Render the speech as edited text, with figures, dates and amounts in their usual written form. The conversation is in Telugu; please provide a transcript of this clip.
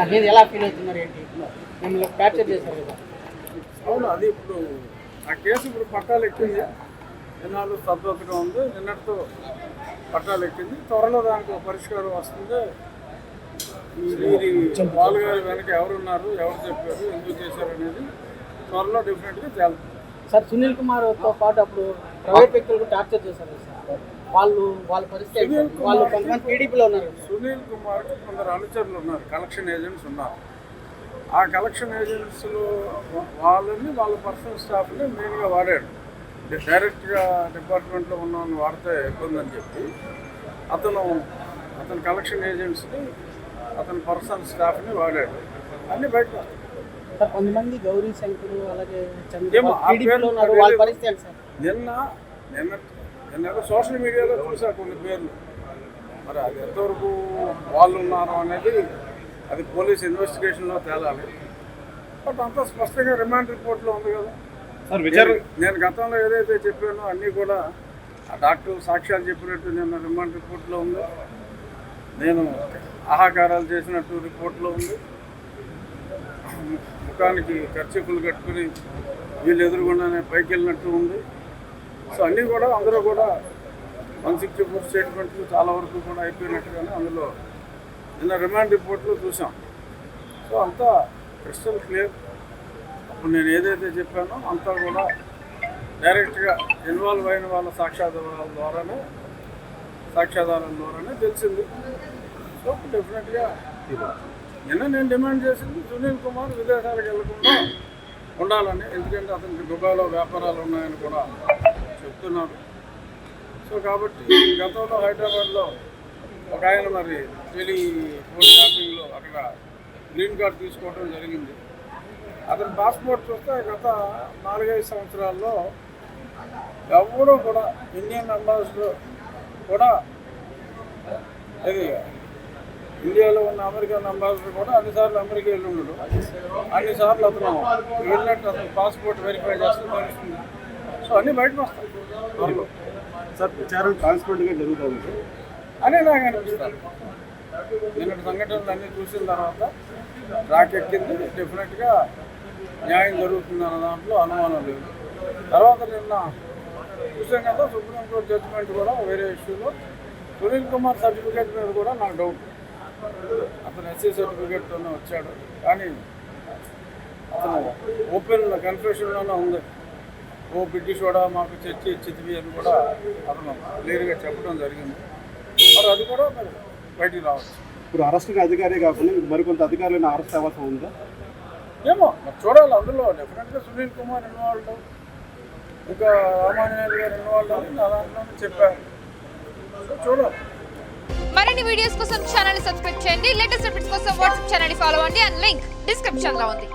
అనేది ఎలా ఫీల్ అవుతున్నారు ఏంటి? మిమ్మల్ని క్యాప్చర్ చేశారు కదా. అవును, అది ఇప్పుడు ఆ కేసు ఇప్పుడు పట్టాలు ఎక్కింది. ఎన్నాళ్ళు సద్వతగా ఉంది, నిన్నటితో పట్టాలు ఎక్కింది. త్వరలో దానికి ఒక పరిష్కారం వస్తుంది. వీరి వాళ్ళు గారి వెనక ఎవరున్నారు, ఎవరు చెప్పారు, ఎందుకు చేశారు అనేది త్వరలో డెఫినెట్గా తేలుతుంది. సార్ సునీల్ కుమార్తో పాటు అప్పుడు ప్రైవేట్ వ్యక్తులకు టార్చర్ చేశారు సార్. వాళ్ళ పరిస్థితి వాళ్ళు కొంతమంది టీడీపీలో ఉన్నారు. సునీల్ కుమార్కి కొందరు అనుచరులు ఉన్నారు, కలెక్షన్ ఏజెంట్స్ ఉన్నారు. ఆ కలెక్షన్ ఏజెంట్స్లో వాళ్ళని వాళ్ళ పర్సనల్ స్టాఫ్ని మెయిన్గా వాడాడు. డైరెక్ట్గా డిపార్ట్మెంట్లో ఉన్న వాడితే ఇబ్బంది అని చెప్పి అతను కలెక్షన్ ఏజెంట్స్ని, అతని పర్సనల్ స్టాఫ్ని వాడాడు. అన్నీ బయట సార్ కొంతమంది గౌరీ శంకర్ అలాగే వాళ్ళ పరిస్థితి సార్. నిన్న సోషల్ మీడియాలో చూసా కొన్ని పేర్లు. మరి అది ఎంతవరకు వాళ్ళు ఉన్నారు అనేది అది పోలీస్ ఇన్వెస్టిగేషన్లో తేలాలి. బట్ అంతా స్పష్టంగా రిమాండ్ రిపోర్ట్లో ఉంది కదా సార్. నేను గతంలో ఏదైతే చెప్పానో అన్నీ కూడా ఆ డాక్టర్ సాక్ష్యాలు చెప్పినట్టు నిన్న రిమాండ్ రిపోర్ట్లో ఉంది. నేను ఆహాకారాలు చేసినట్టు రిపోర్ట్లో ఉంది. ముఖానికి ఖర్చుకులు కట్టుకుని వీళ్ళు ఎదురుగుండానే పైకి వెళ్ళినట్టు ఉంది. సో అన్నీ కూడా అందరూ కూడా 164 స్టేట్మెంట్లు చాలా వరకు కూడా అయిపోయినట్టుగానే అందులో నిన్న రిమాండ్ రిపోర్ట్లో చూసాం. సో అంతా క్రిస్టల్ క్లియర్. అప్పుడు నేను ఏదైతే చెప్పానో అంతా కూడా డైరెక్ట్గా ఇన్వాల్వ్ అయిన వాళ్ళ సాక్ష్యాధారాల ద్వారానే తెలిసింది. సో డెఫినెట్గా నిన్న నేను డిమాండ్ చేసింది సునీల్ కుమార్ విదేశాలకు వెళ్లకుండా ఉండాలని. ఎందుకంటే అతనికి దుబాయ్లో వ్యాపారాలు ఉన్నాయని కూడా చెప్తున్నారు. సో కాబట్టి గతంలో హైదరాబాద్లో ఒక ఆయన మరి టెలిఫోన్ షాపింగ్లో అక్కడ గ్రీన్ కార్డ్ తీసుకోవడం జరిగింది. అతని పాస్పోర్ట్ చూస్తే గత 4-5 సంవత్సరాల్లో ఎవరూ కూడా ఇండియన్ అంబాసిడర్ కూడా అది ఇండియాలో ఉన్న అమెరికన్ అంబాసిడర్ కూడా అన్నిసార్లు అమెరికా వెళ్ళి ఉండడు. అన్నిసార్లు అతను వెళ్ళినట్టు అతను పాస్పోర్ట్ వెరిఫై చేస్తే తెలుస్తుంది. సో అన్నీ బయటకు వస్తాయి త్వరలో సార్. విచారణ ట్రాన్స్పరెంట్గా జరుగుతుంది అని నాకు అనిపిస్తాను. నిన్నటి సంఘటనలు అన్నీ చూసిన తర్వాత ట్రాక్ ఎక్కింది. డెఫినెట్గా న్యాయం జరుగుతుంది అన్న దాంట్లో అనుమానం లేదు. తర్వాత నిన్న చూసాం కదా సుప్రీంకోర్టు జడ్జిమెంట్ కూడా వేరే ఇష్యూలో సునీల్ కుమార్ సర్టిఫికేట్ మీద కూడా నాకు డౌట్. అతను ఎస్సీ సర్టిఫికేట్తోనే వచ్చాడు, కానీ అతను ఓపెన్ కన్ఫ్యూషన్లోనే ఉంది. ఓ బ్రిటిష్ కూడా మాకు చర్చి ఇచ్చిద్వి అని కూడా అతను క్లియర్గా చెప్పడం జరిగింది. మరి అది కూడా మరి బయటికి రావచ్చు. ఇప్పుడు అరెస్ట్ అధికారే కాకుండా మరికొంత అధికారులను అరెస్ట్ అవ్వాల్సి ఉందా ఏమో మరి చూడాలి. అందులో డెఫినెట్గా సునీల్ కుమార్ ఇన్వాల్వ్, ఇంకా రామాంజనేయులు గారు ఇన్వాల్వ్ అని నా దాంట్లోనే చెప్పారు. చూడాలి. మరిన్ని వీడియోస్ కోసం ఛానల్ సబ్స్క్రైబ్ చేయండి. లేటెస్ట్ అప్డేట్స్ కోసం వాట్సాప్ ఛానల్ ఫాలో అవ్వండి. అండ్ లింక్ డిస్క్రిప్షన్ లో ఉంది.